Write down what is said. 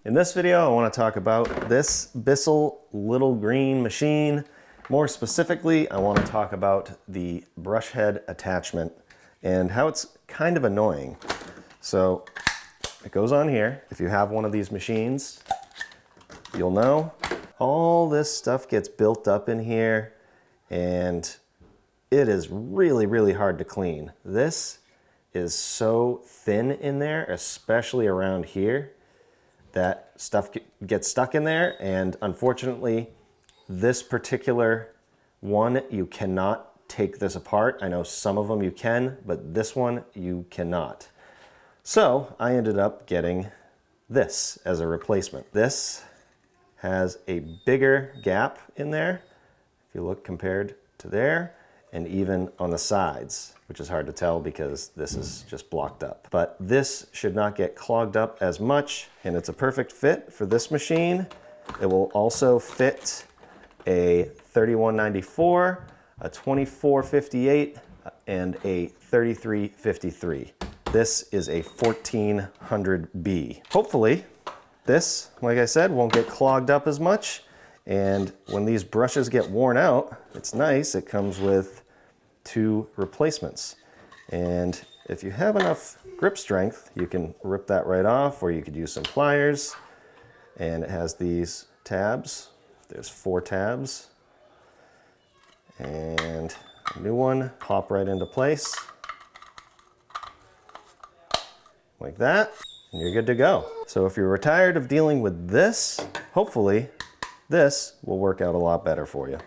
In this video, I want to talk about this Bissell Little Green Machine. More specifically, I want to talk about the brush head attachment and how it's kind of annoying. So it goes on here. If you have one of these machines, you'll know all this stuff gets built up in here and it is really, really hard to clean. This is so thin in there, especially around here, that stuff gets stuck in there. And unfortunately, this particular one, you cannot take this apart. I know some of them you can, but this one you cannot. So I ended up getting this as a replacement. This has a bigger gap in there, if you look compared to there, and even on the sides, which is hard to tell because this is just blocked up. But this should not get clogged up as much, and it's a perfect fit for this machine. It will also fit a 3194, a 2458, and a 3353. This is a 1400B. Hopefully, this, like I said, won't get clogged up as much. And when these brushes get worn out, it's nice. It comes with 2 replacements. And if you have enough grip strength, you can rip that right off, or you could use some pliers. And it has these tabs. There's 4 tabs. And a new one, pop right into place. Like that, and you're good to go. So if you're tired of dealing with this, hopefully this will work out a lot better for you.